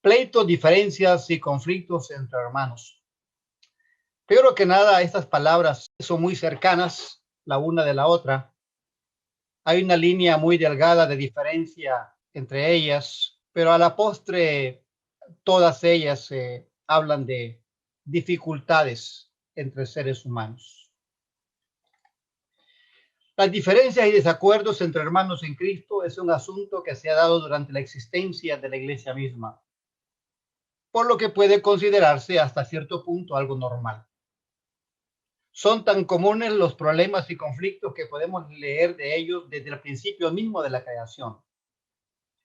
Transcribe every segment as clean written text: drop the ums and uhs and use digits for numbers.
Pleitos, diferencias y conflictos entre hermanos. Primero que nada, estas palabras son muy cercanas la una de la otra. Hay una línea muy delgada de diferencia entre ellas, pero a la postre todas ellas hablan de dificultades entre seres humanos. Las diferencias y desacuerdos entre hermanos en Cristo es un asunto que se ha dado durante la existencia de la iglesia misma, por lo que puede considerarse hasta cierto punto algo normal. Son tan comunes los problemas y conflictos que podemos leer de ellos desde el principio mismo de la creación,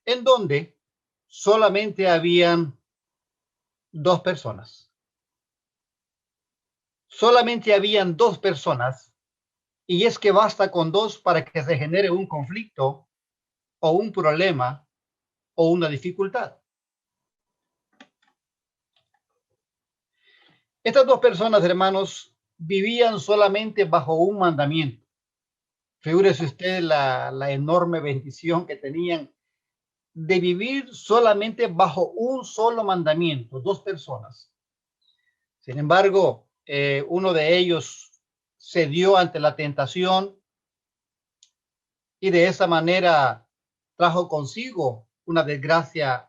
en donde solamente habían dos personas. Solamente habían dos personas, y es que basta con dos para que se genere un conflicto o un problema o una dificultad. Estas dos personas, hermanos, vivían solamente bajo un mandamiento. Figúrese usted la enorme bendición que tenían de vivir solamente bajo un solo mandamiento, dos personas. Sin embargo, uno de ellos cedió ante la tentación y de esa manera trajo consigo una desgracia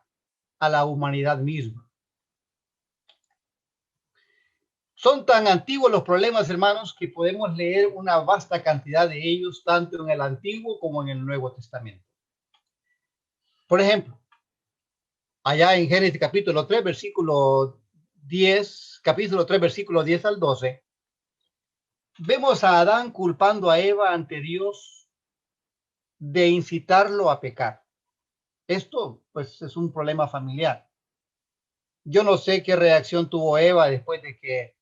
a la humanidad misma. Son tan antiguos los problemas, hermanos, que podemos leer una vasta cantidad de ellos, tanto en el Antiguo como en el Nuevo Testamento. Por ejemplo, allá en Génesis capítulo 3, versículo 10, capítulo 3, versículo 10 al 12, vemos a Adán culpando a Eva ante Dios de incitarlo a pecar. Esto, pues, es un problema familiar. Yo no sé qué reacción tuvo Eva después de que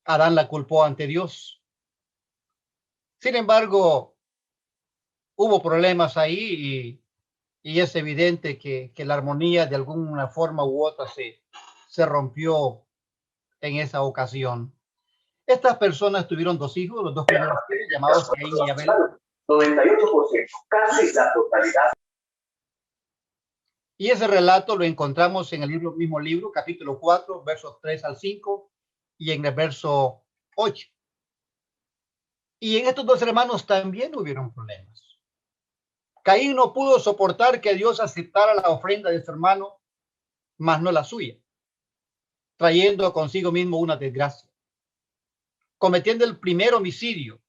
Adán la culpó ante Dios. Sin embargo, hubo problemas ahí y es evidente que la armonía de alguna forma u otra se rompió en esa ocasión. Estas personas tuvieron dos hijos, los dos primeros hijos, llamados Caín y Abel. 98%, casi la totalidad. Y ese relato lo encontramos en el mismo libro, capítulo 4, versos 3 al 5, y en el verso 8. Y en estos dos hermanos también hubieron problemas. Caín no pudo soportar que Dios aceptara la ofrenda de su hermano, mas no la suya, trayendo consigo mismo una desgracia, cometiendo el primer homicidio,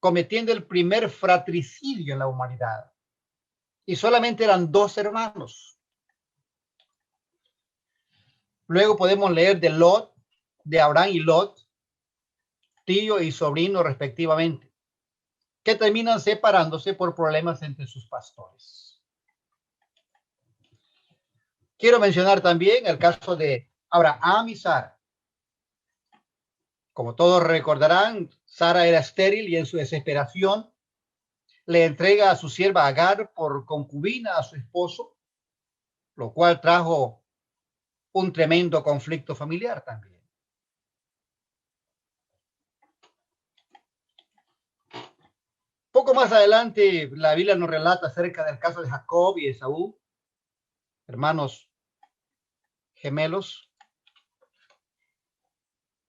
cometiendo el primer fratricidio en la humanidad. Y solamente eran dos hermanos. Luego podemos leer de Lot, de Abraham y Lot, tío y sobrino respectivamente, que terminan separándose por problemas entre sus pastores. Quiero mencionar también el caso de Abraham y Sara. Como todos recordarán, Sara era estéril y en su desesperación le entrega a su sierva Agar por concubina a su esposo, lo cual trajo un tremendo conflicto familiar también. Poco más adelante, la Biblia nos relata acerca del caso de Jacob y Esaú, hermanos gemelos.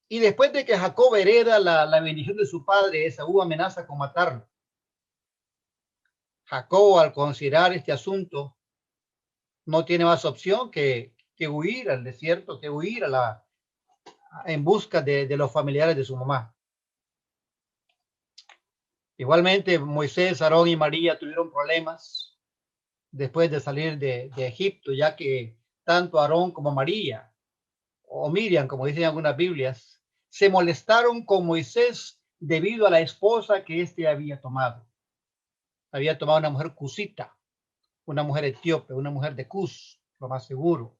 Y después de que Jacob hereda la bendición de su padre, Esaú amenaza con matarlo. Jacob, al considerar este asunto, no tiene más opción que huir al desierto, que huir en busca de los familiares de su mamá. Igualmente, Moisés, Aarón y María tuvieron problemas después de salir de Egipto, ya que tanto Aarón como María, o Miriam, como dicen algunas Biblias, se molestaron con Moisés debido a la esposa que éste había tomado. Había tomado una mujer cusita, una mujer etíope, una mujer de Cus, lo más seguro.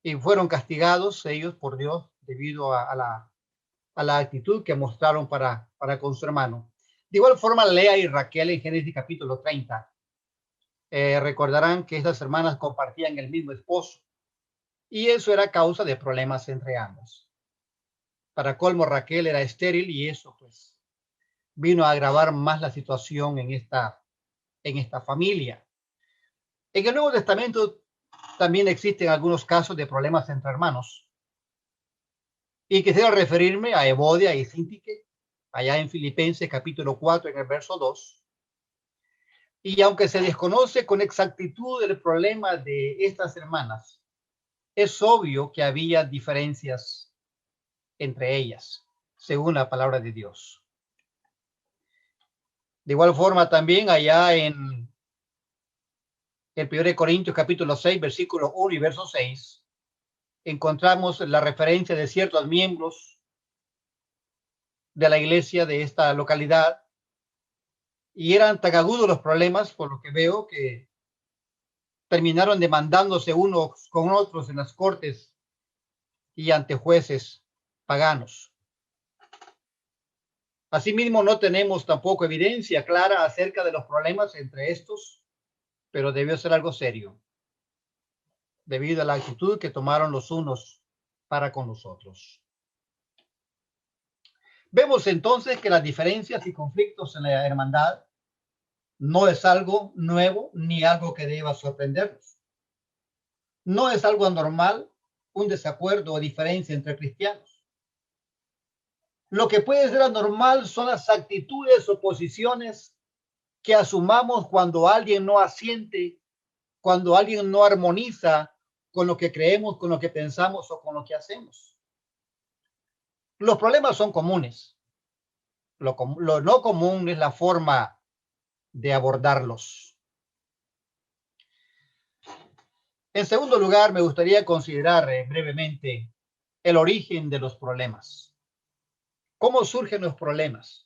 Y fueron castigados ellos por Dios debido a la actitud que mostraron para con su hermano. De igual forma, Lea y Raquel en Génesis capítulo 30. Recordarán que estas hermanas compartían el mismo esposo y eso era causa de problemas entre ambos. Para colmo, Raquel era estéril y eso pues vino a agravar más la situación en esta familia. En el Nuevo Testamento también existen algunos casos de problemas entre hermanos. Y quisiera referirme a Evodia y Síntique, allá en Filipenses capítulo 4, en el verso 2. Y aunque se desconoce con exactitud el problema de estas hermanas, es obvio que había diferencias entre ellas, según la palabra de Dios. De igual forma, también allá en el 1 Corintios capítulo 6, versículo 1 y verso 6, encontramos la referencia de ciertos miembros de la iglesia de esta localidad, y eran tan agudos los problemas, por lo que veo, que terminaron demandándose unos con otros en las cortes y ante jueces paganos. Asimismo, no tenemos tampoco evidencia clara acerca de los problemas entre estos, pero debió ser algo serio, debido a la actitud que tomaron los unos para con los otros. Vemos entonces que las diferencias y conflictos en la hermandad no es algo nuevo ni algo que deba sorprendernos. No es algo anormal, un desacuerdo o diferencia entre cristianos. Lo que puede ser anormal son las actitudes o posiciones que asumamos cuando alguien no asiente, cuando alguien no armoniza con lo que creemos, con lo que pensamos o con lo que hacemos. Los problemas son comunes. Lo no común es la forma de abordarlos. En segundo lugar, me gustaría considerar brevemente el origen de los problemas. ¿Cómo surgen los problemas?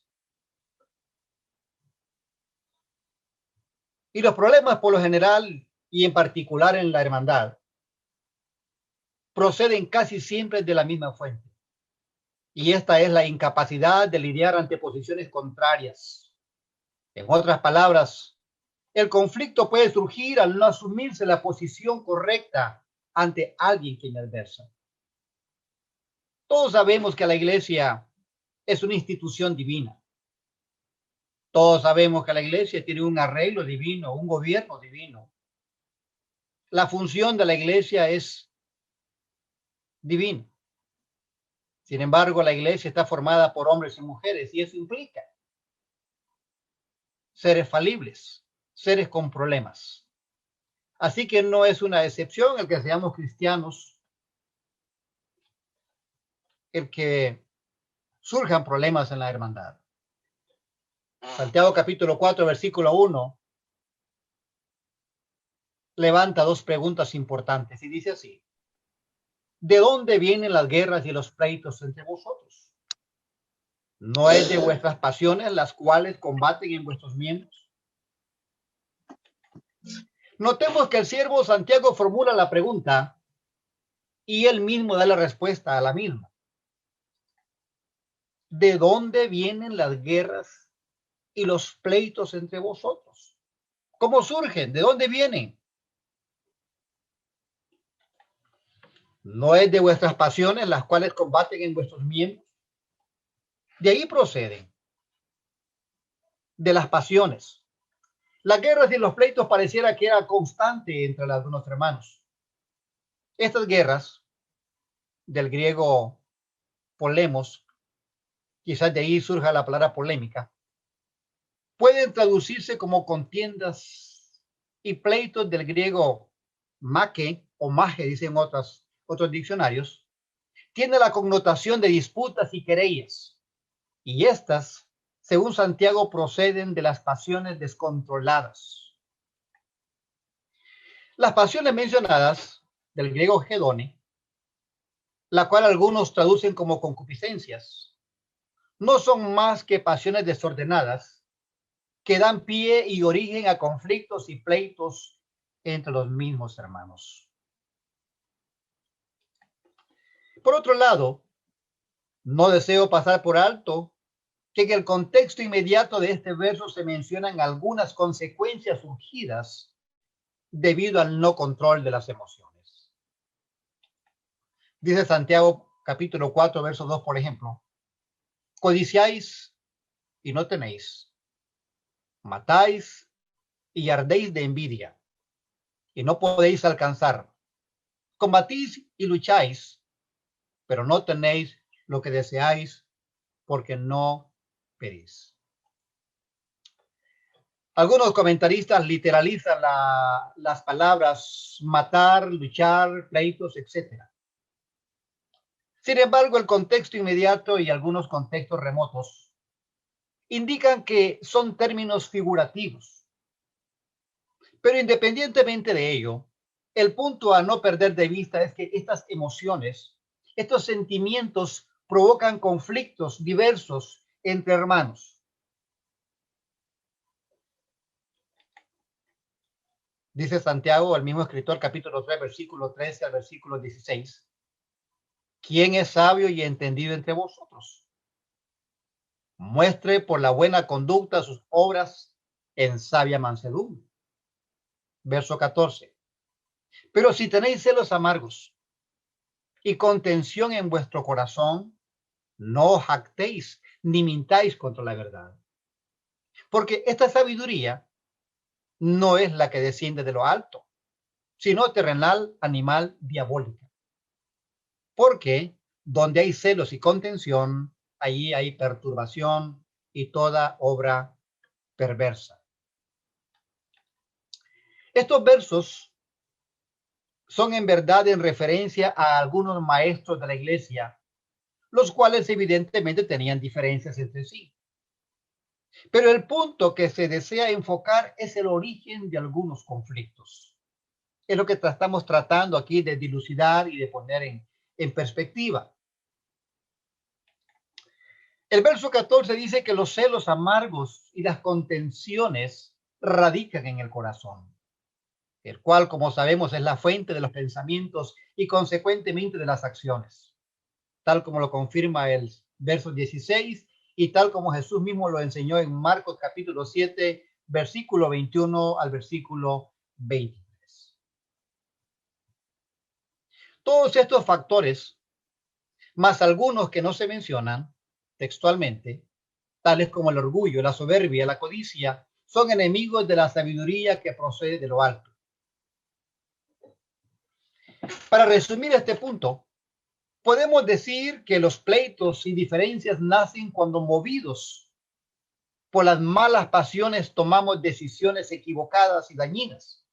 Y los problemas, por lo general, y en particular en la hermandad, proceden casi siempre de la misma fuente. Y esta es la incapacidad de lidiar ante posiciones contrarias. En otras palabras, el conflicto puede surgir al no asumirse la posición correcta ante alguien que me adversa. Todos sabemos que la iglesia es una institución divina. Todos sabemos que la iglesia tiene un arreglo divino, un gobierno divino. La función de la iglesia es divina. Sin embargo, la iglesia está formada por hombres y mujeres y eso implica seres falibles, seres con problemas. Así que no es una excepción el que seamos cristianos, el que surjan problemas en la hermandad. Santiago capítulo 4, versículo 1, levanta dos preguntas importantes y dice así: ¿de dónde vienen las guerras y los pleitos entre vosotros? ¿No es de vuestras pasiones las cuales combaten en vuestros miembros? Notemos que el siervo Santiago formula la pregunta y él mismo da la respuesta a la misma. ¿De dónde vienen las guerras y los pleitos entre vosotros? ¿Cómo surgen? ¿De dónde vienen? ¿No es de vuestras pasiones las cuales combaten en vuestros miembros? De ahí proceden, de las pasiones. Las guerras y los pleitos pareciera que era constante entre algunos hermanos. Estas guerras, del griego polemos, quizás de ahí surja la palabra polémica, pueden traducirse como contiendas, y pleitos del griego make o maje, dicen otros diccionarios, tiene la connotación de disputas y querellas, y estas, según Santiago, proceden de las pasiones descontroladas. Las pasiones mencionadas, del griego hedone, la cual algunos traducen como concupiscencias, no son más que pasiones desordenadas que dan pie y origen a conflictos y pleitos entre los mismos hermanos. Por otro lado, no deseo pasar por alto que en el contexto inmediato de este verso se mencionan algunas consecuencias surgidas debido al no control de las emociones. Dice Santiago capítulo 4, verso 2, por ejemplo: codiciáis y no tenéis, matáis y ardéis de envidia. y no podéis alcanzar. Combatís y lucháis, pero no tenéis lo que deseáis porque no pedís. Algunos comentaristas literalizan las palabras matar, luchar, pleitos, etc. Sin embargo, el contexto inmediato y algunos contextos remotos indican que son términos figurativos. Pero independientemente de ello, el punto a no perder de vista es que estas emociones, estos sentimientos provocan conflictos diversos entre hermanos. Dice Santiago, el mismo escritor, capítulo 3, versículo 13 al versículo 16. ¿Quién es sabio y entendido entre vosotros? Muestre por la buena conducta sus obras en sabia mansedumbre. Verso 14. Pero si tenéis celos amargos y contención en vuestro corazón, no os jactéis ni mintáis contra la verdad. Porque esta sabiduría no es la que desciende de lo alto, sino terrenal, animal, diabólica. Porque donde hay celos y contención, allí hay perturbación y toda obra perversa. Estos versos son en verdad en referencia a algunos maestros de la iglesia, los cuales evidentemente tenían diferencias entre sí. Pero el punto que se desea enfocar es el origen de algunos conflictos. Es lo que estamos tratando aquí de dilucidar y de poner en perspectiva. El verso 14 dice que los celos amargos y las contenciones radican en el corazón, el cual, como sabemos, es la fuente de los pensamientos y consecuentemente de las acciones, tal como lo confirma el verso 16 y tal como Jesús mismo lo enseñó en Marcos capítulo 7, versículo 21 al versículo 23. Todos estos factores, más algunos que no se mencionan textualmente, tales como el orgullo, la soberbia, la codicia, son enemigos de la sabiduría que procede de lo alto. Para resumir este punto, podemos decir que los pleitos y diferencias nacen cuando, movidos por las malas pasiones, tomamos decisiones equivocadas y dañinas,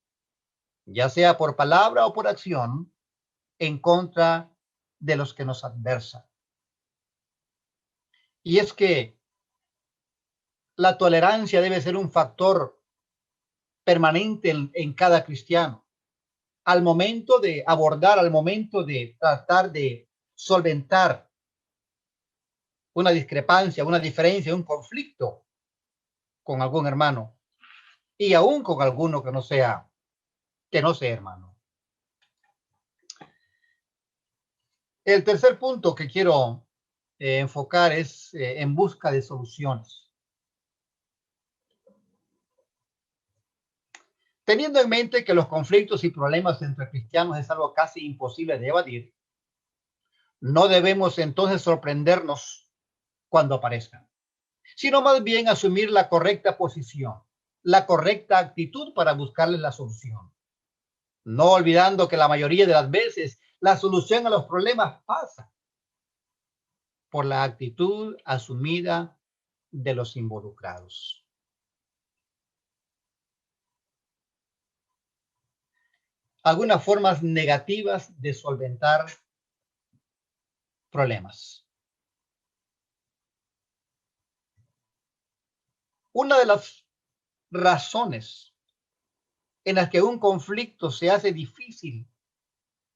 ya sea por palabra o por acción, en contra de los que nos adversan. Y es que la tolerancia debe ser un factor permanente en cada cristiano. Al momento de abordar, al momento de tratar de solventar una discrepancia, una diferencia, un conflicto con algún hermano y aún con alguno que no sea hermano. El tercer punto que quiero enfocar es en busca de soluciones. Teniendo en mente que los conflictos y problemas entre cristianos es algo casi imposible de evadir, no debemos entonces sorprendernos cuando aparezcan, sino más bien asumir la correcta posición, la correcta actitud para buscarles la solución. No olvidando que la mayoría de las veces la solución a los problemas pasa por la actitud asumida de los involucrados. Algunas formas negativas de solventar problemas. Una de las razones en las que un conflicto se hace difícil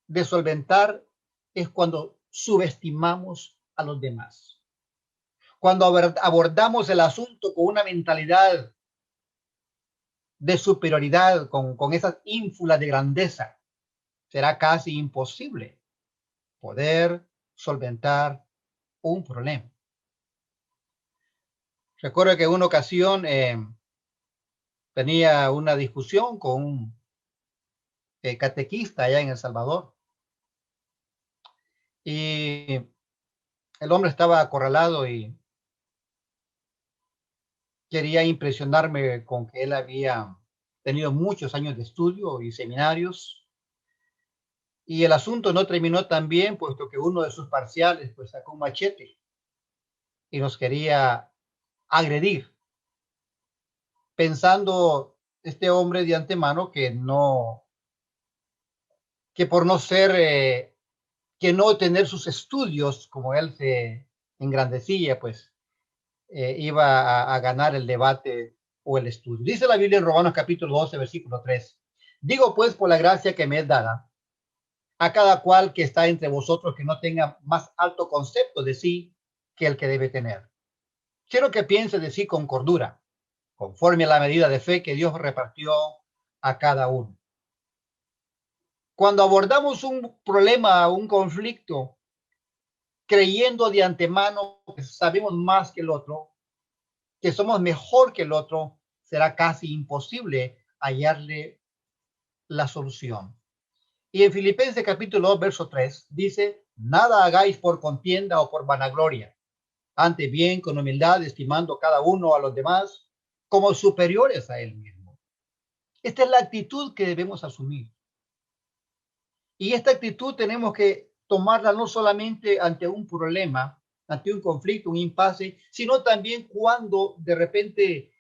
de solventar es cuando subestimamos a los demás. Cuando abordamos el asunto con una mentalidad de superioridad, con esas ínfulas de grandeza, será casi imposible poder solventar un problema. Recuerdo que en una ocasión tenía una discusión con un catequista allá en El Salvador y el hombre estaba acorralado y quería impresionarme con que él había tenido muchos años de estudio y seminarios. Y el asunto no terminó tan bien, puesto que uno de sus parciales pues sacó un machete y nos quería agredir, pensando este hombre de antemano que por no ser, que no tener sus estudios, como él se engrandecía, pues iba a ganar el debate o el estudio. Dice la Biblia en Romanos capítulo 12, versículo 3. Digo pues por la gracia que me es dada, a cada cual que está entre vosotros que no tenga más alto concepto de sí que el que debe tener. Quiero que piense de sí con cordura, conforme a la medida de fe que Dios repartió a cada uno. Cuando abordamos un problema, un conflicto, creyendo de antemano que sabemos más que el otro, que somos mejor que el otro, será casi imposible hallarle la solución. Y en Filipenses capítulo 2, verso 3, dice, nada hagáis por contienda o por vanagloria, antes bien con humildad, estimando cada uno a los demás como superiores a él mismo. Esta es la actitud que debemos asumir. Y esta actitud tenemos que tomarla no solamente ante un problema, ante un conflicto, un impasse, sino también cuando de repente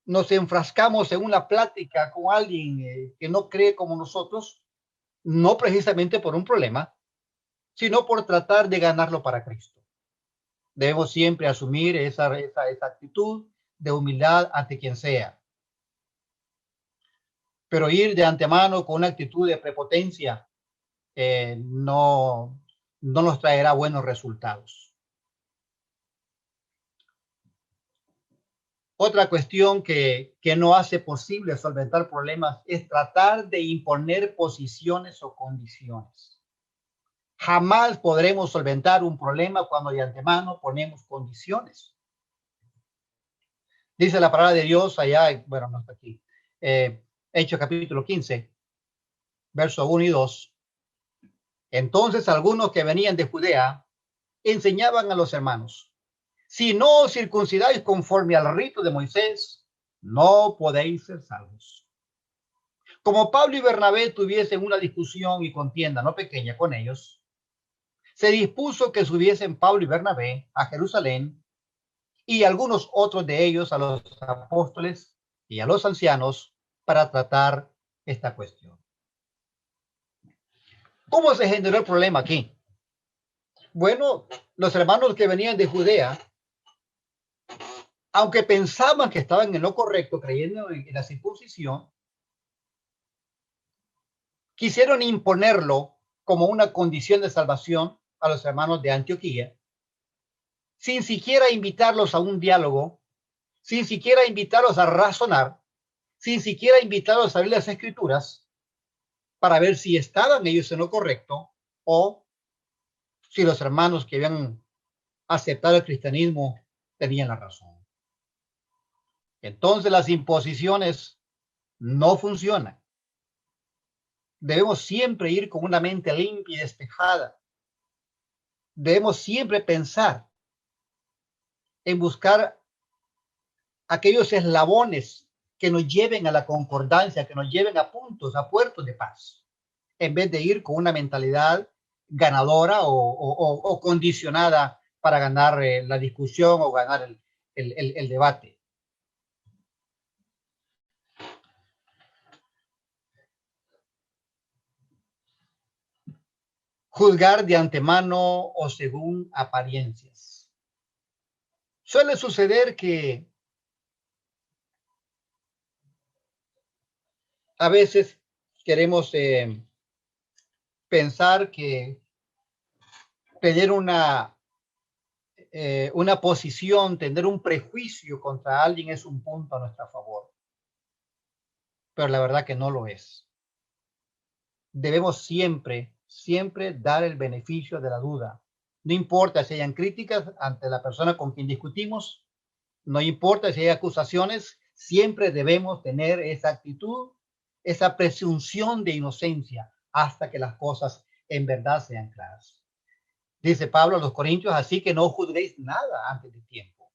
nos enfrascamos en una plática con alguien que no cree como nosotros, no precisamente por un problema, sino por tratar de ganarlo para Cristo. Debemos siempre asumir esa actitud de humildad ante quien sea. Pero ir de antemano con una actitud de prepotencia no nos traerá buenos resultados. Otra cuestión que no hace posible solventar problemas es tratar de imponer posiciones o condiciones. Jamás podremos solventar un problema cuando de antemano ponemos condiciones. Dice la palabra de Dios allá, bueno, no está aquí, Hechos capítulo 15, verso 1 y 2. Entonces algunos que venían de Judea enseñaban a los hermanos, si no os circuncidáis conforme al rito de Moisés, no podéis ser salvos. Como Pablo y Bernabé tuviesen una discusión y contienda no pequeña con ellos, se dispuso que subiesen Pablo y Bernabé a Jerusalén y algunos otros de ellos a los apóstoles y a los ancianos para tratar esta cuestión. ¿Cómo se generó el problema aquí? Bueno, los hermanos que venían de Judea, aunque pensaban que estaban en lo correcto, creyendo en la circuncisión, quisieron imponerlo como una condición de salvación a los hermanos de Antioquía, sin siquiera invitarlos a un diálogo, sin siquiera invitarlos a razonar, sin siquiera invitarlos a leer las escrituras para ver si estaban ellos en lo correcto o si los hermanos que habían aceptado el cristianismo tenían la razón. Entonces las imposiciones no funcionan. Debemos siempre ir con una mente limpia y despejada. Debemos siempre pensar en buscar aquellos eslabones que nos lleven a la concordancia, que nos lleven a puntos, a puertos de paz, en vez de ir con una mentalidad ganadora o condicionada para ganar la discusión o ganar el debate. Juzgar de antemano o según apariencias. Suele suceder que a veces queremos pensar que tener una posición, tener un prejuicio contra alguien es un punto a nuestro favor. Pero la verdad que no lo es. Debemos siempre dar el beneficio de la duda. No importa si hayan críticas ante la persona con quien discutimos, no importa si hay acusaciones, siempre debemos tener esa actitud, esa presunción de inocencia hasta que las cosas en verdad sean claras. Dice Pablo a los Corintios, así que no juzguéis nada antes de tiempo.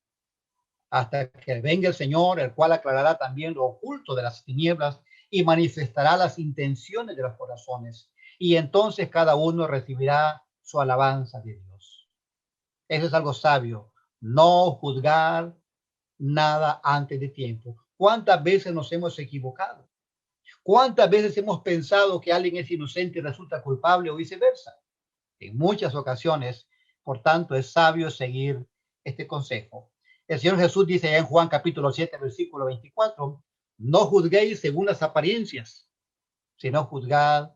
hasta que venga el Señor, el cual aclarará también lo oculto de las tinieblas y manifestará las intenciones de los corazones. Y entonces cada uno recibirá su alabanza de Dios. Eso es algo sabio. No juzgar nada antes de tiempo. ¿Cuántas veces nos hemos equivocado? ¿Cuántas veces hemos pensado que alguien es inocente y resulta culpable o viceversa? En muchas ocasiones, por tanto, es sabio seguir este consejo. El Señor Jesús dice en Juan capítulo 7, versículo 24, no juzguéis según las apariencias, sino juzgad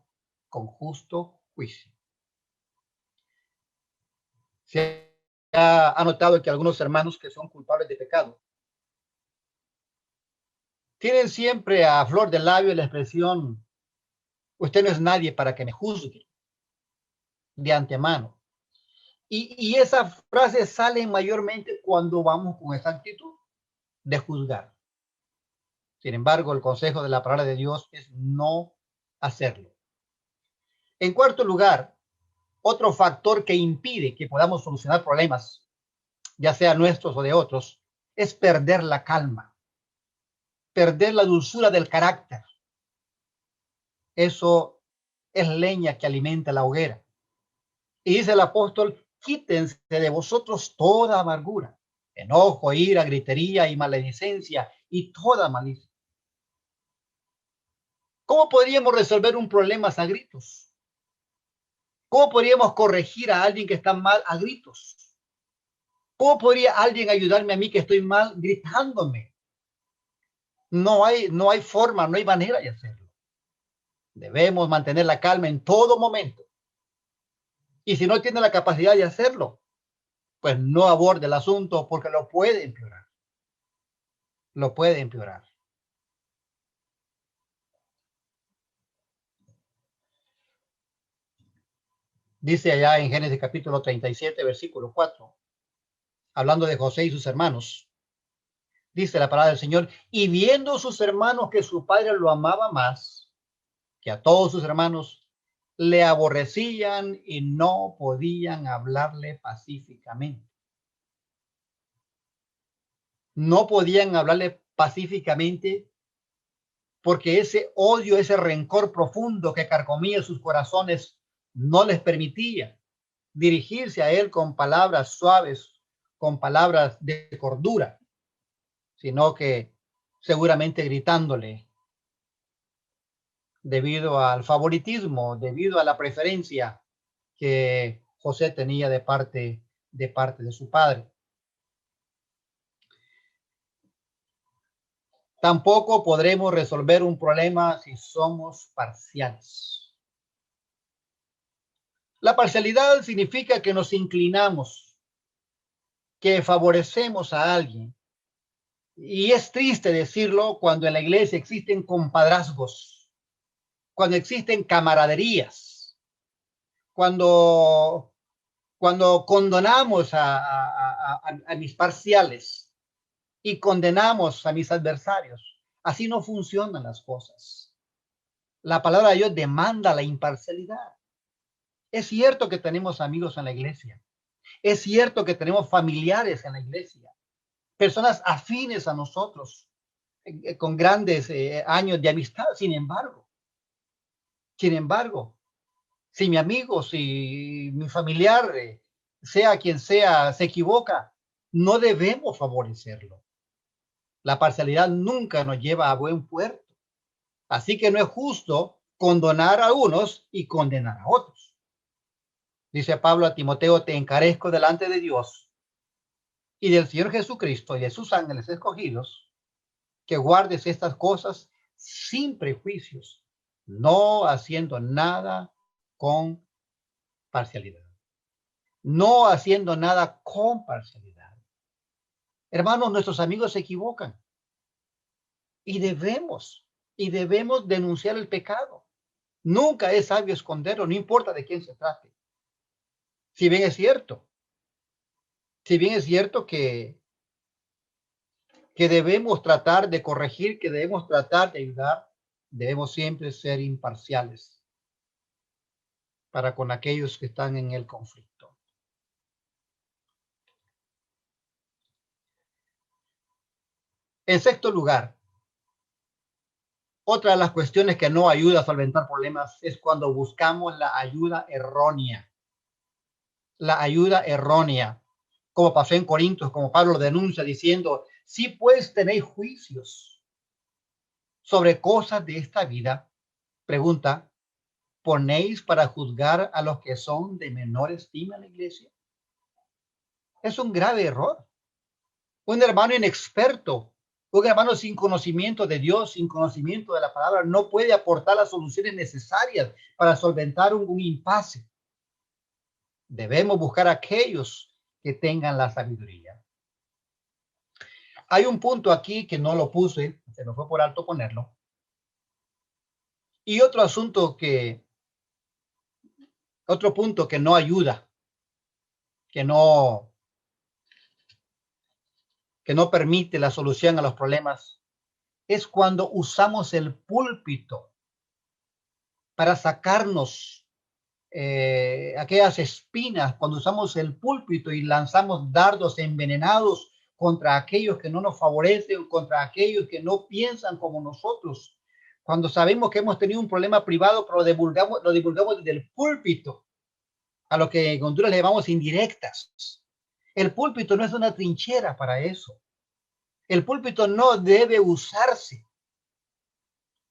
con justo juicio. Se ha notado que algunos hermanos que son culpables de pecado tienen siempre a flor de labio la expresión, usted no es nadie para que me juzgue de antemano. Y esa frase sale mayormente cuando vamos con esa actitud de juzgar. Sin embargo, el consejo de la palabra de Dios es no hacerlo. En cuarto lugar, otro factor que impide que podamos solucionar problemas, ya sea nuestros o de otros, es perder la calma, perder la dulzura del carácter. Eso es leña que alimenta la hoguera. Y dice el apóstol, quítense de vosotros toda amargura, enojo, ira, gritería y maledicencia y toda malicia. ¿Cómo podríamos resolver un problema a gritos? ¿Cómo podríamos corregir a alguien que está mal a gritos? ¿Cómo podría alguien ayudarme a mí que estoy mal gritándome? No hay forma, no hay manera de hacerlo. Debemos mantener la calma en todo momento. Y si no tiene la capacidad de hacerlo, pues no aborde el asunto porque lo puede empeorar. Lo puede empeorar. Dice allá en Génesis capítulo 37, versículo 4, hablando de José y sus hermanos. Dice la palabra del Señor, y viendo sus hermanos que su padre lo amaba más que a todos sus hermanos, le aborrecían y no podían hablarle pacíficamente. No podían hablarle pacíficamente porque ese odio, ese rencor profundo que carcomía sus corazones no les permitía dirigirse a él con palabras suaves, con palabras de cordura, sino que seguramente gritándole debido al favoritismo, debido a la preferencia que José tenía de su padre. Tampoco podremos resolver un problema si somos parciales. La parcialidad significa que nos inclinamos, que favorecemos a alguien. Y es triste decirlo cuando en la iglesia existen compadrazgos, cuando existen camaraderías, cuando condonamos a mis parciales y condenamos a mis adversarios. Así no funcionan las cosas. La palabra de Dios demanda la imparcialidad. Es cierto que tenemos amigos en la iglesia. Es cierto que tenemos familiares en la iglesia. Personas afines a nosotros, con grandes años de amistad. Sin embargo, si mi amigo, si mi familiar, sea quien sea, se equivoca, no debemos favorecerlo. La parcialidad nunca nos lleva a buen puerto. Así que no es justo condonar a unos y condenar a otros. Dice Pablo a Timoteo, te encarezco delante de Dios y del Señor Jesucristo y de sus ángeles escogidos, que guardes estas cosas sin prejuicios, no haciendo nada con parcialidad. No haciendo nada con parcialidad. Hermanos, nuestros amigos se equivocan y debemos denunciar el pecado. Nunca es sabio esconderlo, no importa de quién se trate. Si bien es cierto, que debemos tratar de corregir, que debemos tratar de ayudar, debemos siempre ser imparciales para con aquellos que están en el conflicto. En sexto lugar, otra de las cuestiones que no ayuda a solventar problemas es cuando buscamos la ayuda errónea. La ayuda errónea, como pasó en Corintios, como Pablo lo denuncia diciendo, si pues tenéis juicios sobre cosas de esta vida, pregunta, ¿ponéis para juzgar a los que son de menor estima en la iglesia? Es un grave error. Un hermano inexperto, un hermano sin conocimiento de Dios, sin conocimiento de la palabra, no puede aportar las soluciones necesarias para solventar un impasse. Debemos buscar a aquellos que tengan la sabiduría. Hay un punto aquí que no lo puse, se me fue por alto ponerlo. Y otro punto que no ayuda, que no permite la solución a los problemas, es cuando usamos el púlpito para sacarnos aquellas espinas, cuando usamos el púlpito y lanzamos dardos envenenados contra aquellos que no nos favorecen, contra aquellos que no piensan como nosotros. Cuando sabemos que hemos tenido un problema privado, pero lo divulgamos desde el púlpito, a lo que en Honduras le llamamos indirectas. El púlpito no es una trinchera para eso. El púlpito no debe usarse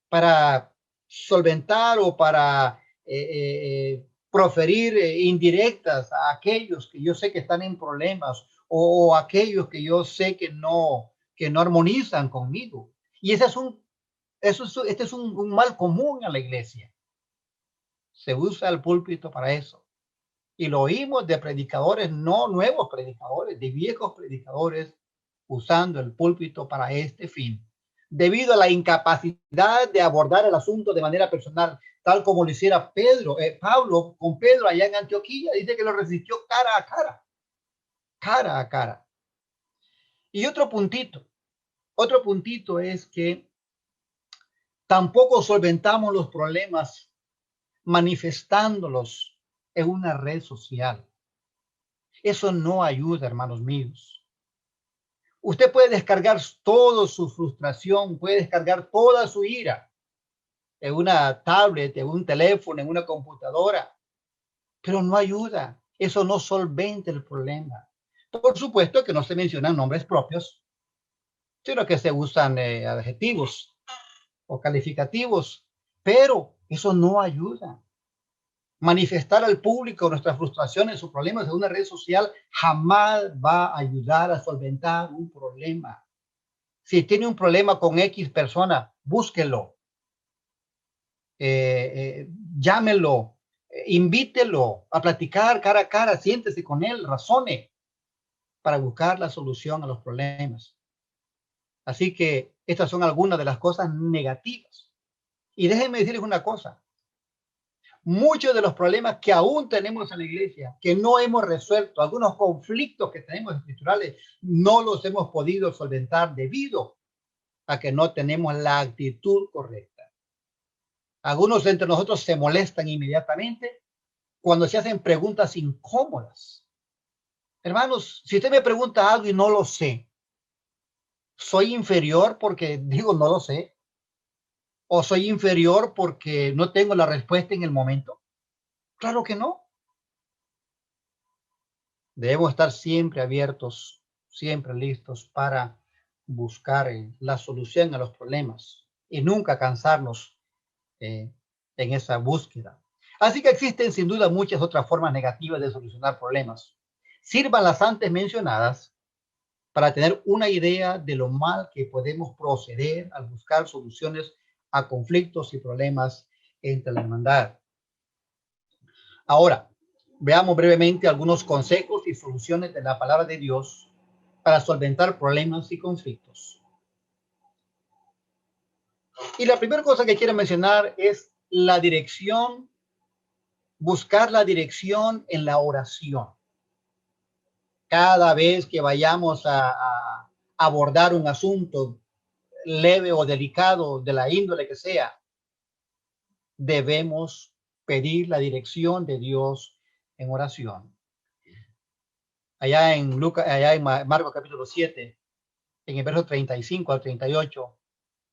para solventar o para proferir indirectas a aquellos que yo sé que están en problemas o aquellos que yo sé que no armonizan conmigo. Y este es un mal común a la iglesia. Se usa el púlpito para eso. Y lo oímos de predicadores, no nuevos predicadores, de viejos predicadores, usando el púlpito para este fin, debido a la incapacidad de abordar el asunto de manera personal, tal como lo hiciera Pablo con Pedro allá en Antioquía. Dice que lo resistió cara a cara. Y otro puntito es que tampoco solventamos los problemas manifestándolos en una red social. Eso no ayuda, hermanos míos. Usted puede descargar toda su frustración, puede descargar toda su ira en una tablet, en un teléfono, en una computadora, pero no ayuda. Eso no solventa el problema. Por supuesto que no se mencionan nombres propios, sino que se usan adjetivos o calificativos, pero eso no ayuda. Manifestar al público nuestras frustraciones o problemas en una red social jamás va a ayudar a solventar un problema. Si tiene un problema con X persona, búsquelo, llámelo, invítelo a platicar cara a cara, siéntese con él, razone para buscar la solución a los problemas. Así que estas son algunas de las cosas negativas. Y déjenme decirles una cosa. Muchos de los problemas que aún tenemos en la iglesia, que no hemos resuelto, algunos conflictos que tenemos escriturales, no los hemos podido solventar debido a que no tenemos la actitud correcta. Algunos entre nosotros se molestan inmediatamente cuando se hacen preguntas incómodas. Hermanos, si usted me pregunta algo y no lo sé, ¿soy inferior porque digo no lo sé? ¿O soy inferior porque no tengo la respuesta en el momento? Claro que no. Debemos estar siempre abiertos, siempre listos para buscar la solución a los problemas y nunca cansarnos en esa búsqueda. Así que existen sin duda muchas otras formas negativas de solucionar problemas. Sirvan las antes mencionadas para tener una idea de lo mal que podemos proceder al buscar soluciones a conflictos y problemas entre la hermandad. Ahora, veamos brevemente algunos consejos y soluciones de la palabra de Dios para solventar problemas y conflictos. Y la primera cosa que quiero mencionar es la dirección, buscar la dirección en la oración. Cada vez que vayamos a abordar un asunto leve o delicado de la índole que sea, debemos pedir la dirección de Dios en oración. Allá en Marcos capítulo 7, En el verso 35 al 38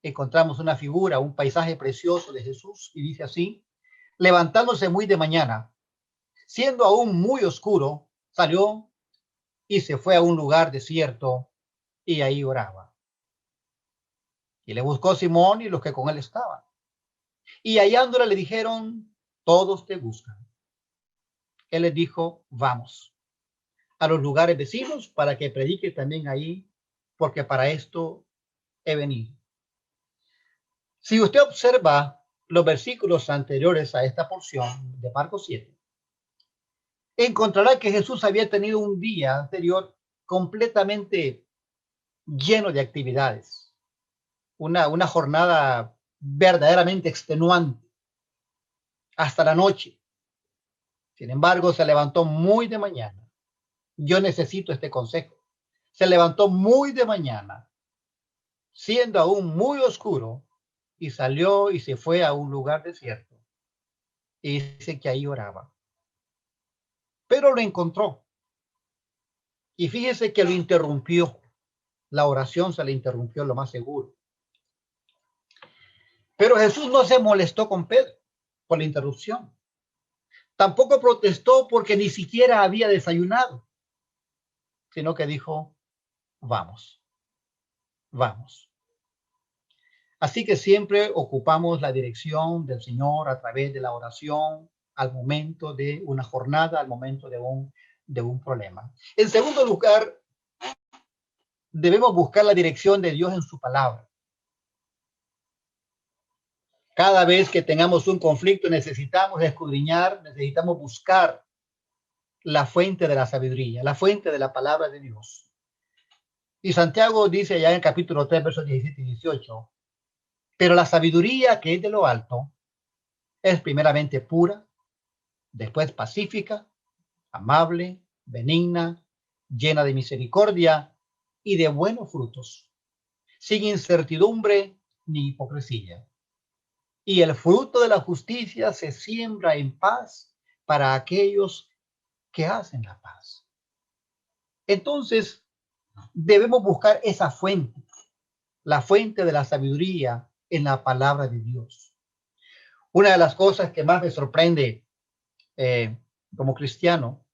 encontramos una figura, un paisaje precioso de Jesús, y dice así: levantándose muy de mañana, siendo aún muy oscuro, salió y se fue a un lugar desierto y ahí oraba. Y le buscó Simón y los que con él estaban. Y hallándole le dijeron: todos te buscan. Él les dijo: vamos a los lugares vecinos para que predique también ahí, porque para esto he venido. Si usted observa los versículos anteriores a esta porción de Marcos 7, encontrará que Jesús había tenido un día anterior completamente lleno de actividades, una jornada verdaderamente extenuante hasta la noche. Sin embargo, se levantó muy de mañana. Yo necesito este consejo. Se levantó muy de mañana, siendo aún muy oscuro, y salió y se fue a un lugar desierto. Y dice que ahí oraba. Pero lo encontró. Y fíjese que lo interrumpió. La oración se le interrumpió, lo más seguro. Pero Jesús no se molestó con Pedro por la interrupción. Tampoco protestó porque ni siquiera había desayunado, sino que dijo: vamos, vamos. Así que siempre ocupamos la dirección del Señor a través de la oración al momento de una jornada, al momento de un problema. En segundo lugar, debemos buscar la dirección de Dios en su palabra. Cada vez que tengamos un conflicto necesitamos escudriñar, necesitamos buscar la fuente de la sabiduría, la fuente de la palabra de Dios. Y Santiago dice ya en el capítulo 3, versos 17 y 18, pero la sabiduría que es de lo alto es primeramente pura, después pacífica, amable, benigna, llena de misericordia y de buenos frutos, sin incertidumbre ni hipocresía. Y el fruto de la justicia se siembra en paz para aquellos que hacen la paz. Entonces, debemos buscar esa fuente, la fuente de la sabiduría en la palabra de Dios. Una de las cosas que más me sorprende como cristiano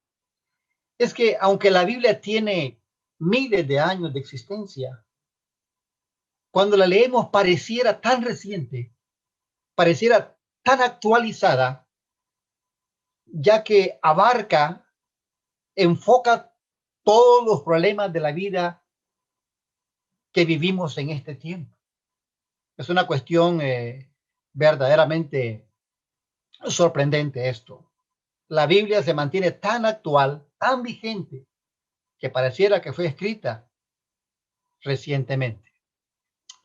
es que aunque la Biblia tiene miles de años de existencia, cuando la leemos pareciera tan reciente, pareciera tan actualizada, ya que abarca, enfoca todos los problemas de la vida que vivimos en este tiempo. Es una cuestión verdaderamente sorprendente esto. La Biblia se mantiene tan actual, tan vigente, que pareciera que fue escrita recientemente.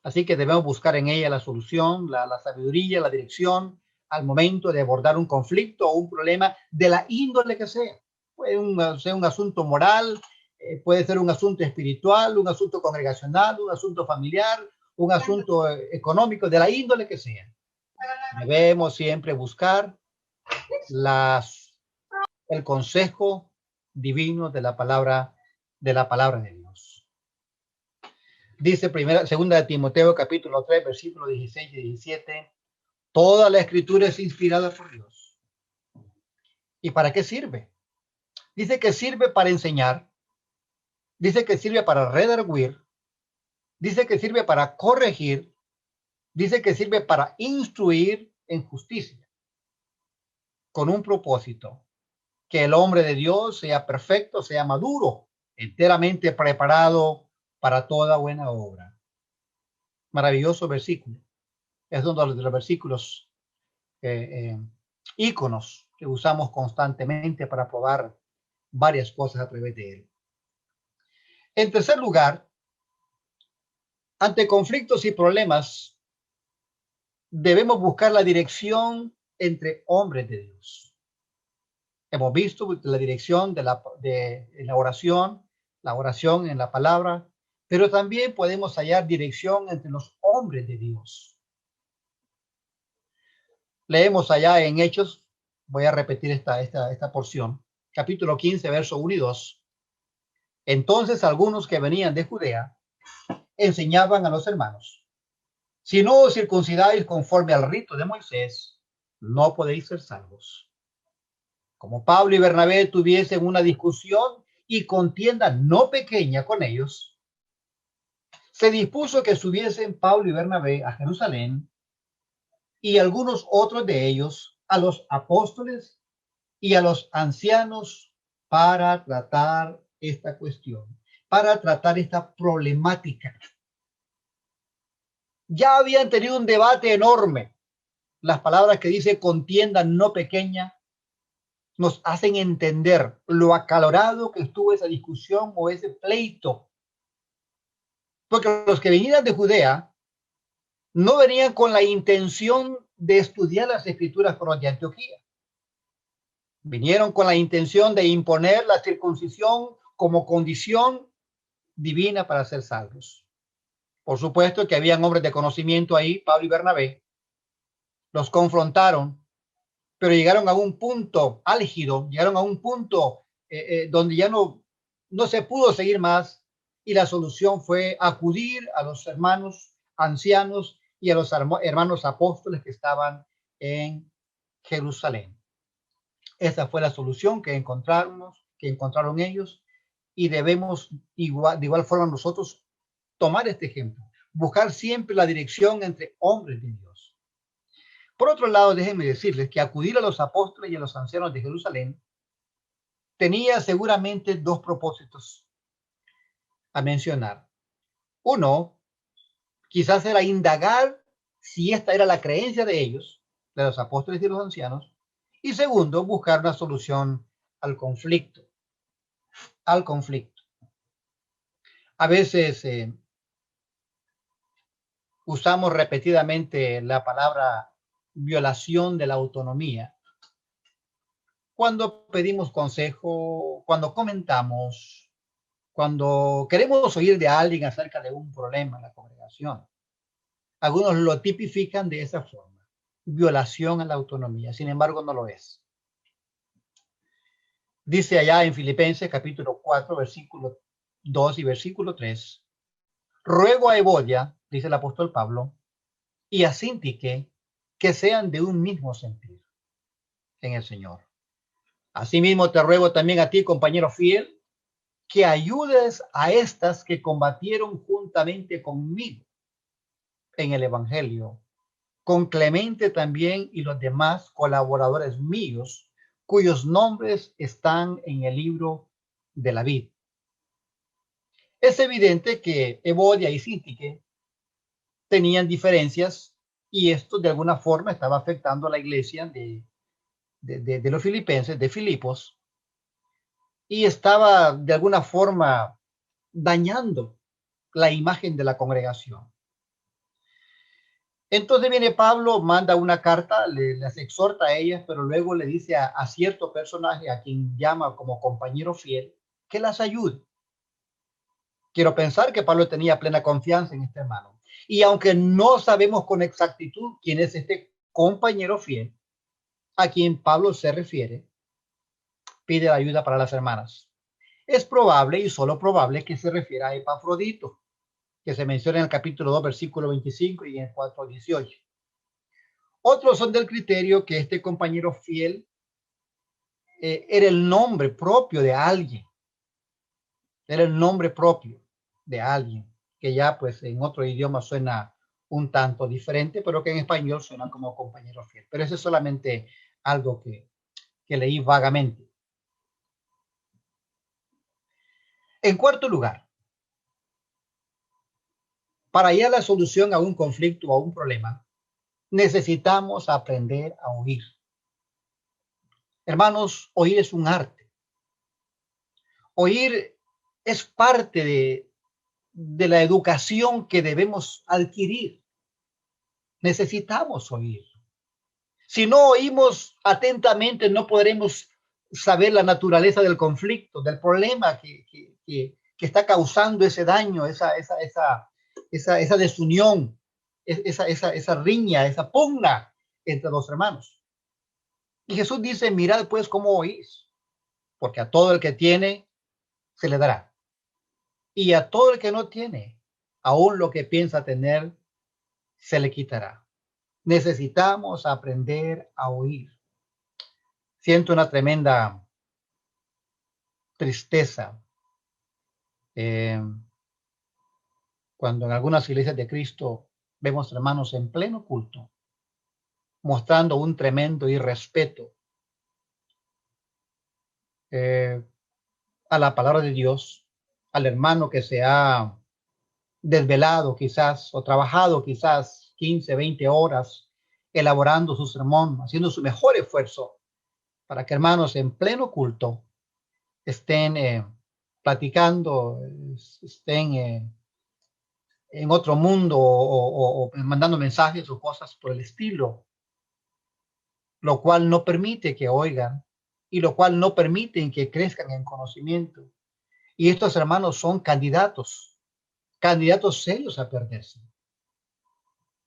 Así que debemos buscar en ella la solución, la sabiduría, la dirección al momento de abordar un conflicto o un problema de la índole que sea. Puede ser un asunto moral, puede ser un asunto espiritual, un asunto congregacional, un asunto familiar, un asunto económico, de la índole que sea. Debemos siempre buscar el consejo divino de la palabra de Dios. Dice segunda de Timoteo capítulo 3, versículos 16 y 17, toda la escritura es inspirada por Dios. ¿Y para qué sirve? Dice que sirve para enseñar, dice que sirve para redarguir, dice que sirve para corregir, dice que sirve para instruir en justicia, con un propósito, que el hombre de Dios sea perfecto, sea maduro, enteramente preparado para toda buena obra. Maravilloso versículo. Es uno de los versículos íconos que usamos constantemente para probar varias cosas a través de él. En tercer lugar, ante conflictos y problemas, debemos buscar la dirección entre hombres de Dios. Hemos visto la dirección de la oración en la palabra, pero también podemos hallar dirección entre los hombres de Dios. Leemos allá en Hechos, voy a repetir esta porción, capítulo 15, verso 1 y 2. Entonces algunos que venían de Judea enseñaban a los hermanos: si no os circuncidáis conforme al rito de Moisés, no podéis ser salvos. Como Pablo y Bernabé tuviesen una discusión y contienda no pequeña con ellos, se dispuso que subiesen Pablo y Bernabé a Jerusalén y algunos otros de ellos a los apóstoles y a los ancianos para tratar esta cuestión, para tratar esta problemática. Ya habían tenido un debate enorme. Las palabras que dice contienda no pequeña nos hacen entender lo acalorado que estuvo esa discusión o ese pleito. Porque los que venían de Judea no venían con la intención de estudiar las escrituras por los de Antioquía. Vinieron con la intención de imponer la circuncisión como condición divina para ser salvos. Por supuesto que habían hombres de conocimiento ahí, Pablo y Bernabé. Los confrontaron, pero llegaron a un punto álgido, llegaron a un punto donde ya no se pudo seguir más, y la solución fue acudir a los hermanos ancianos y a los hermanos apóstoles que estaban en Jerusalén. Esa fue la solución que encontraron ellos, y debemos de igual forma nosotros tomar este ejemplo, buscar siempre la dirección entre hombres de Dios. Por otro lado, déjenme decirles que acudir a los apóstoles y a los ancianos de Jerusalén tenía seguramente dos propósitos a mencionar. Uno, quizás era indagar si esta era la creencia de ellos, de los apóstoles y los ancianos, y segundo, buscar una solución al conflicto. A veces usamos repetidamente la palabra violación de la autonomía cuando pedimos consejo, cuando comentamos, cuando queremos oír de alguien acerca de un problema en la congregación. Algunos lo tipifican de esa forma: violación a la autonomía. Sin embargo, no lo es. Dice allá en Filipenses capítulo 4, versículo 2 y versículo 3: ruego a Evodia, dice el apóstol Pablo, y a Síntique, que sean de un mismo sentir en el Señor. Asimismo te ruego también a ti, compañero fiel, que ayudes a estas que combatieron juntamente conmigo en el Evangelio, con Clemente también y los demás colaboradores míos, cuyos nombres están en el libro de la vida. Es evidente que Evodia y Síntique tenían diferencias, y esto de alguna forma estaba afectando a la iglesia de los filipenses, de Filipos, y estaba de alguna forma dañando la imagen de la congregación. Entonces viene Pablo, manda una carta, les exhorta a ellas, pero luego le dice a cierto personaje, a quien llama como compañero fiel, que las ayude. Quiero pensar que Pablo tenía plena confianza en este hermano. Y aunque no sabemos con exactitud quién es este compañero fiel a quien Pablo se refiere, pide ayuda para las hermanas. Es probable, y solo probable, que se refiera a Epafrodito, que se menciona en el capítulo 2, versículo 25 y en el 4, 18. Otros son del criterio que este compañero fiel era el nombre propio de alguien. Era el nombre propio de alguien, que ya pues en otro idioma suena un tanto diferente, pero que en español suena como compañero fiel. Pero eso es solamente algo que leí vagamente. En cuarto lugar, para hallar la solución a un conflicto o a un problema, necesitamos aprender a oír. Hermanos, oír es un arte. Oír es parte de la educación que debemos adquirir. Necesitamos oír. Si no oímos atentamente, no podremos saber la naturaleza del conflicto, del problema que está causando ese daño, esa desunión, esa riña, esa pugna entre los hermanos. Y Jesús dice: mirad pues cómo oís, porque a todo el que tiene se le dará, y a todo el que no tiene aún lo que piensa tener se le quitará. Necesitamos aprender a oír. Siento una tremenda tristeza cuando en algunas iglesias de Cristo vemos hermanos en pleno culto mostrando un tremendo irrespeto a la palabra de Dios, al hermano que se ha desvelado quizás o trabajado quizás 15, 20 horas elaborando su sermón, haciendo su mejor esfuerzo para que hermanos en pleno culto estén platicando, estén en otro mundo o mandando mensajes o cosas por el estilo, lo cual no permite que oigan y lo cual no permiten que crezcan en conocimiento. Y estos hermanos son candidatos serios a perderse.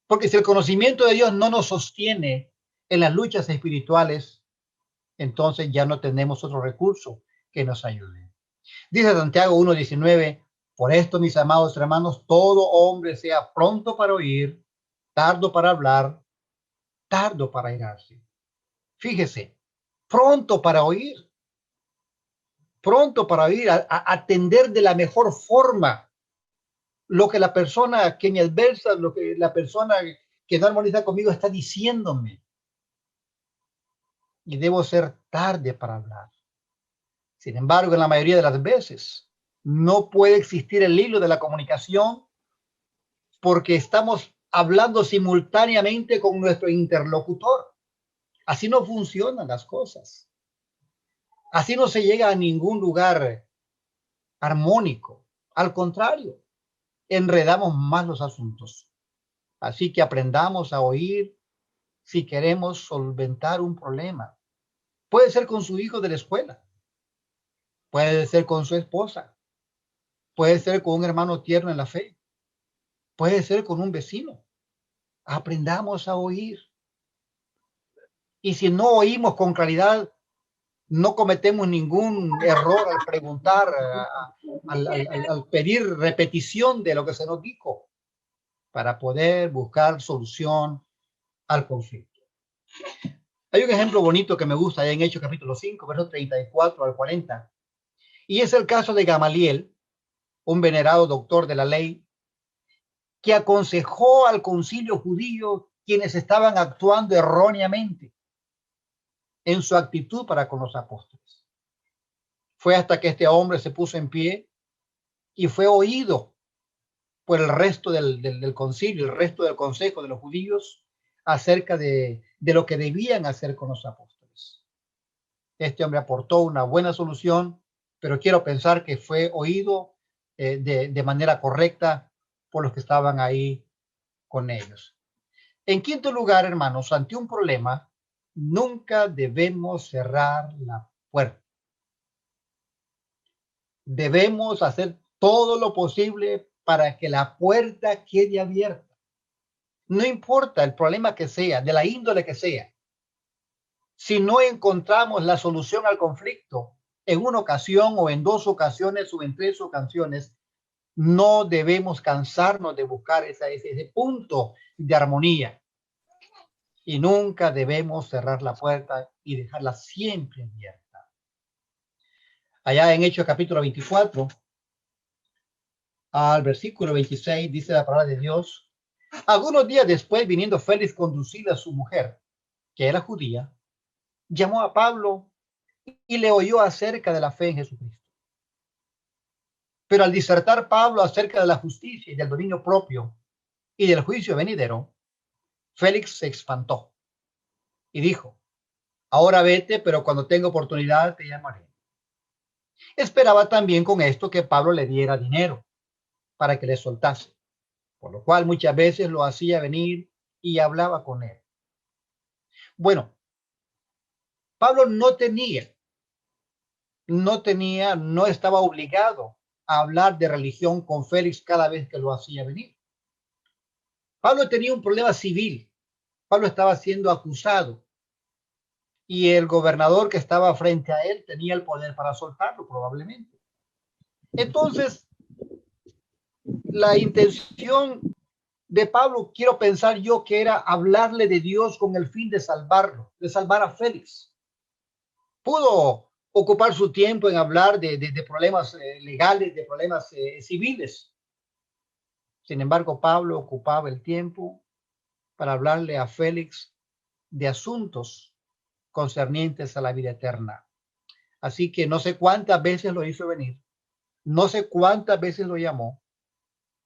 Porque si el conocimiento de Dios no nos sostiene en las luchas espirituales, entonces ya no tenemos otro recurso que nos ayude. Dice Santiago 1:19, por esto, mis amados hermanos, todo hombre sea pronto para oír, tardo para hablar, tardo para airarse. Fíjese, pronto para oír, a atender de la mejor forma lo que la persona que me adversa, lo que la persona que no armoniza conmigo está diciéndome. Y debo ser tarde para hablar. Sin embargo, en la mayoría de las veces, no puede existir el hilo de la comunicación porque estamos hablando simultáneamente con nuestro interlocutor. Así no funcionan las cosas. Así no se llega a ningún lugar armónico. Al contrario, enredamos más los asuntos. Así que aprendamos a oír si queremos solventar un problema. Puede ser con su hijo de la escuela, puede ser con su esposa, puede ser con un hermano tierno en la fe, puede ser con un vecino. Aprendamos a oír. Y si no oímos con claridad, no cometemos ningún error al preguntar, al pedir repetición de lo que se nos dijo para poder buscar solución al conflicto. Hay un ejemplo bonito que me gusta en Hechos capítulo 5, versos 34 al 40. Y es el caso de Gamaliel, un venerado doctor de la ley, que aconsejó al concilio judío quienes estaban actuando erróneamente en su actitud para con los apóstoles. Fue hasta que este hombre se puso en pie y fue oído por el resto del concilio, el resto del consejo de los judíos acerca de lo que debían hacer con los apóstoles. Este hombre aportó una buena solución, pero quiero pensar que fue oído de manera correcta por los que estaban ahí con ellos. En quinto lugar, hermanos, ante un problema, nunca debemos cerrar la puerta. Debemos hacer todo lo posible para que la puerta quede abierta. No importa el problema que sea, de la índole que sea. Si no encontramos la solución al conflicto en una ocasión o en dos ocasiones o en tres ocasiones, no debemos cansarnos de buscar ese punto de armonía. Y nunca debemos cerrar la puerta y dejarla siempre abierta. Allá en Hechos capítulo 24, al versículo 26, dice la palabra de Dios: algunos días después, viniendo Félix conducida a su mujer, que era judía, llamó a Pablo y le oyó acerca de la fe en Jesucristo. Pero al disertar Pablo acerca de la justicia y del dominio propio y del juicio venidero, Félix se espantó y dijo: ahora vete, pero cuando tenga oportunidad te llamaré. Esperaba también con esto que Pablo le diera dinero para que le soltase, por lo cual muchas veces lo hacía venir y hablaba con él. Bueno, Pablo no estaba obligado a hablar de religión con Félix cada vez que lo hacía venir. Pablo tenía un problema civil. Pablo estaba siendo acusado y el gobernador que estaba frente a él tenía el poder para soltarlo probablemente. Entonces, La intención de Pablo, quiero pensar yo que era hablarle de Dios con el fin de salvarlo, de salvar a Félix. Pudo ocupar su tiempo en hablar de problemas legales, de problemas civiles. Sin embargo, Pablo ocupaba el tiempo para hablarle a Félix de asuntos concernientes a la vida eterna. Así que no sé cuántas veces lo hizo venir, no sé cuántas veces lo llamó,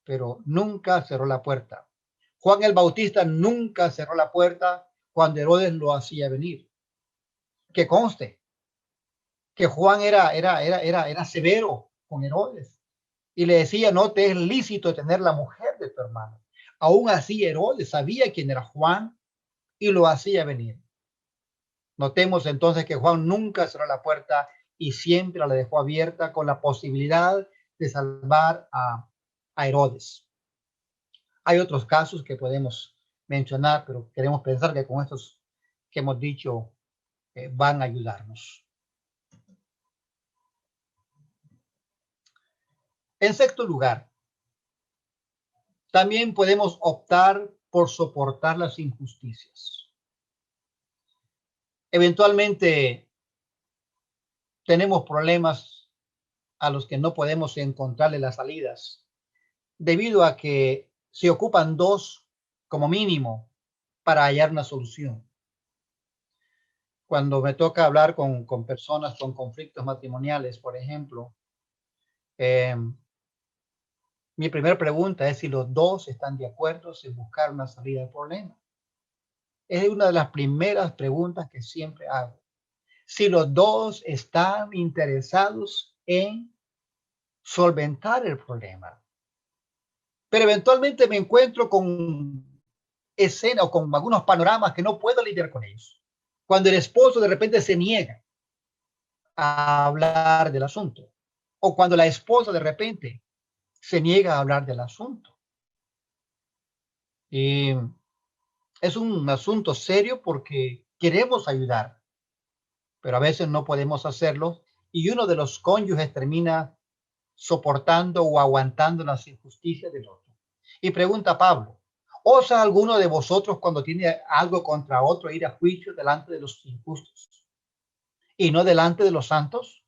pero nunca cerró la puerta. Juan el Bautista nunca cerró la puerta cuando Herodes lo hacía venir. Que conste que Juan era severo con Herodes y le decía, no te es lícito tener la mujer de tu hermano. Aún así Herodes sabía quién era Juan y lo hacía venir. Notemos entonces que Juan nunca cerró la puerta y siempre la dejó abierta con la posibilidad de salvar a Herodes. Hay otros casos que podemos mencionar, pero queremos pensar que con estos que hemos dicho van a ayudarnos. En sexto lugar, también podemos optar por soportar las injusticias. Eventualmente tenemos problemas a los que no podemos encontrarle las salidas, debido a que se ocupan dos como mínimo para hallar una solución. Cuando me toca hablar con personas con conflictos matrimoniales, por ejemplo, mi primera pregunta es si los dos están de acuerdo en buscar una salida al problema. Es una de las primeras preguntas que siempre hago. Si los dos están interesados en solventar el problema. Pero eventualmente me encuentro con escenas o con algunos panoramas que no puedo lidiar con ellos. Cuando el esposo de repente se niega a hablar del asunto, o cuando la esposa de repente se niega a hablar del asunto. Y es un asunto serio porque queremos ayudar, pero a veces no podemos hacerlo y uno de los cónyuges termina soportando o aguantando las injusticias del otro. Y pregunta Pablo, ¿osa alguno de vosotros cuando tiene algo contra otro ir a juicio delante de los injustos y no delante de los santos?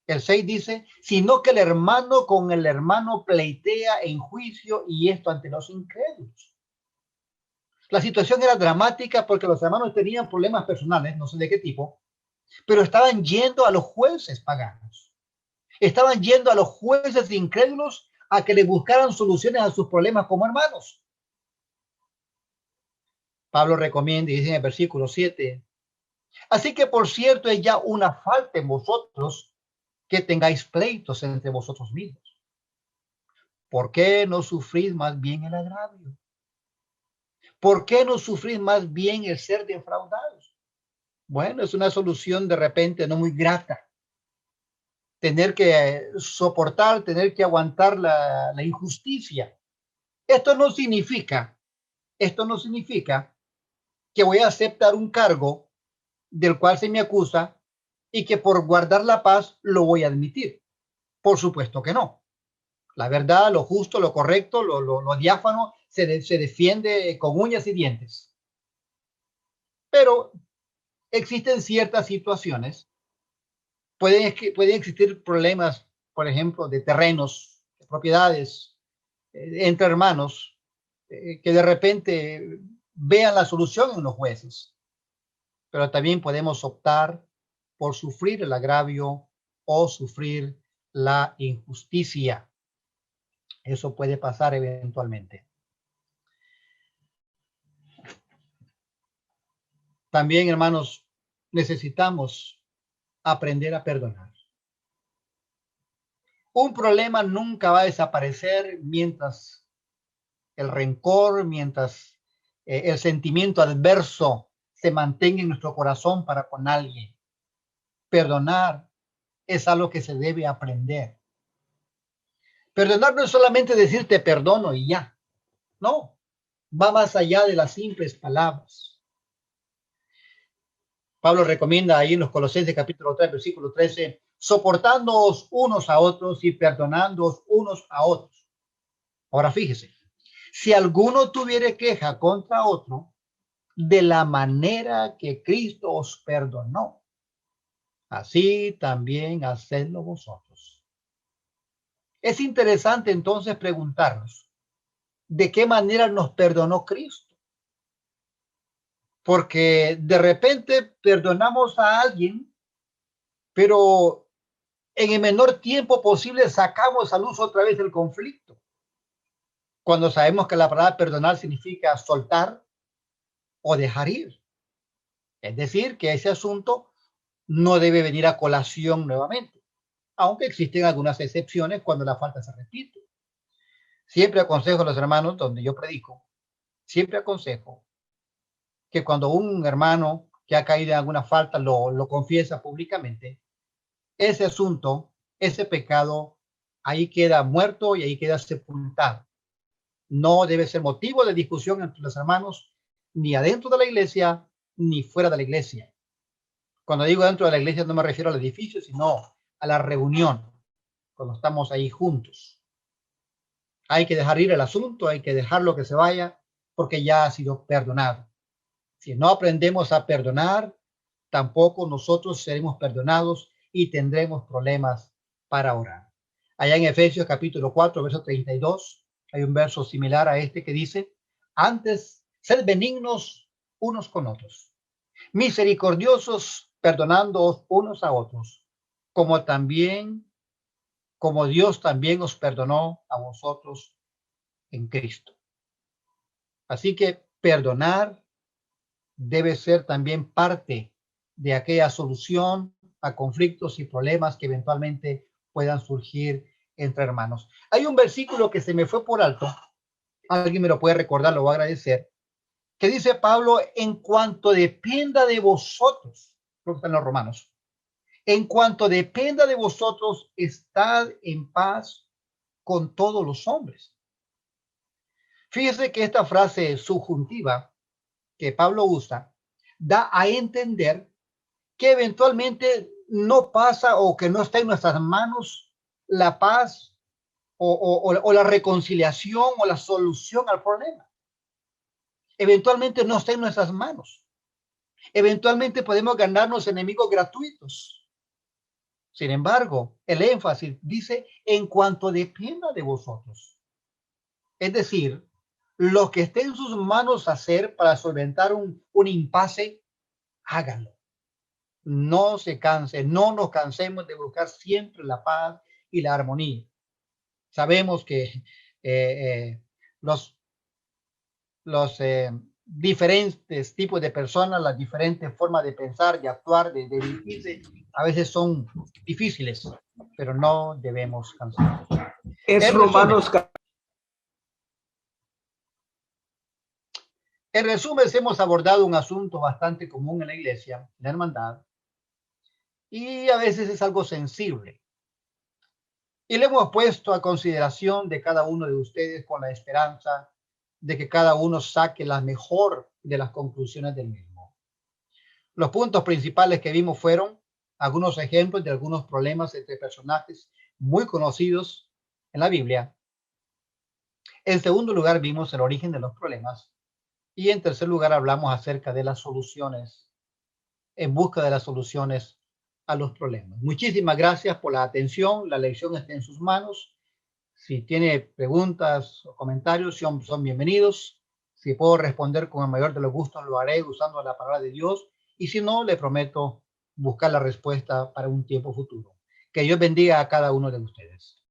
El 6 dice, sino que el hermano con el hermano pleitea en juicio y esto ante los incrédulos. La situación era dramática porque los hermanos tenían problemas personales, no sé de qué tipo, pero estaban yendo a los jueces paganos. Estaban yendo a los jueces incrédulos a que le buscaran soluciones a sus problemas como hermanos. Pablo recomienda y dice en el versículo 7, así que por cierto es ya una falta en vosotros que tengáis pleitos entre vosotros mismos. ¿Por qué no sufrís más bien el agravio? ¿Por qué no sufrís más bien el ser defraudados? Bueno, es una solución de repente no muy grata. Tener que soportar, tener que aguantar la injusticia. Esto no significa que voy a aceptar un cargo del cual se me acusa y que por guardar la paz lo voy a admitir. Por supuesto que no. La verdad, lo justo, lo correcto, lo diáfano se defiende con uñas y dientes. Pero existen ciertas situaciones, pueden existir problemas, por ejemplo, de terrenos, de propiedades, entre hermanos, que de repente vean la solución en los jueces. Pero también podemos optar por sufrir el agravio o sufrir la injusticia. Eso puede pasar eventualmente. También, hermanos, necesitamos aprender a perdonar. Un problema nunca va a desaparecer mientras el rencor, mientras el sentimiento adverso se mantenga en nuestro corazón para con alguien. Perdonar es algo que se debe aprender. Perdonar no es solamente decir te perdono y ya. No, va más allá de las simples palabras. Pablo recomienda ahí en los Colosenses capítulo 3, versículo 13, soportándoos unos a otros y perdonándoos unos a otros. Ahora fíjese, si alguno tuviere queja contra otro, de la manera que Cristo os perdonó, así también hacedlo vosotros. Es interesante entonces preguntarnos, ¿de qué manera nos perdonó Cristo? Porque de repente perdonamos a alguien, pero en el menor tiempo posible sacamos a luz otra vez el conflicto. Cuando sabemos que la palabra perdonar significa soltar o dejar ir. Es decir, que ese asunto no debe venir a colación nuevamente, aunque existen algunas excepciones cuando la falta se repite. Siempre aconsejo a los hermanos donde yo predico, siempre aconsejo que cuando un hermano que ha caído en alguna falta lo confiesa públicamente, ese asunto, ese pecado, ahí queda muerto y ahí queda sepultado. No debe ser motivo de discusión entre los hermanos, ni adentro de la iglesia, ni fuera de la iglesia. Cuando digo dentro de la iglesia no me refiero al edificio, sino a la reunión, cuando estamos ahí juntos. Hay que dejar ir el asunto, hay que dejarlo que se vaya, porque ya ha sido perdonado. Si no aprendemos a perdonar, tampoco nosotros seremos perdonados y tendremos problemas para orar. Allá en Efesios capítulo 4, verso 32, hay un verso similar a este que dice, antes, sed benignos unos con otros, misericordiosos, perdonándoos unos a otros, como Dios también os perdonó a vosotros en Cristo. Así que perdonar debe ser también parte de aquella solución a conflictos y problemas que eventualmente puedan surgir entre hermanos. Hay un versículo que se me fue por alto, alguien me lo puede recordar, lo voy a agradecer, que dice Pablo, en cuanto dependa de vosotros, creo que están los Romanos, en cuanto dependa de vosotros, estad en paz con todos los hombres. Fíjese que esta frase subjuntiva que Pablo usa da a entender que eventualmente no pasa o que no está en nuestras manos la paz o la reconciliación o la solución al problema. Eventualmente no está en nuestras manos. Eventualmente podemos ganarnos enemigos gratuitos. Sin embargo, el énfasis dice en cuanto dependa de vosotros. Es decir, lo que esté en sus manos hacer para solventar un impasse, háganlo. No se canse, no nos cansemos de buscar siempre la paz y la armonía. Sabemos que los diferentes tipos de personas, las diferentes formas de pensar, de actuar, de dirigirse, a veces son difíciles, pero no debemos cansarnos. Es Romanos. En resumen, hemos abordado un asunto bastante común en la iglesia, la hermandad, y a veces es algo sensible. Y le hemos puesto a consideración de cada uno de ustedes con la esperanza de que cada uno saque la mejor de las conclusiones del mismo. Los puntos principales que vimos fueron algunos ejemplos de algunos problemas entre personajes muy conocidos en la Biblia. En segundo lugar, vimos el origen de los problemas. Y en tercer lugar, hablamos acerca de las soluciones, en busca de las soluciones a los problemas. Muchísimas gracias por la atención. La lección está en sus manos. Si tiene preguntas o comentarios, son bienvenidos. Si puedo responder con el mayor de los gustos, lo haré usando la palabra de Dios. Y si no, le prometo buscar la respuesta para un tiempo futuro. Que Dios bendiga a cada uno de ustedes.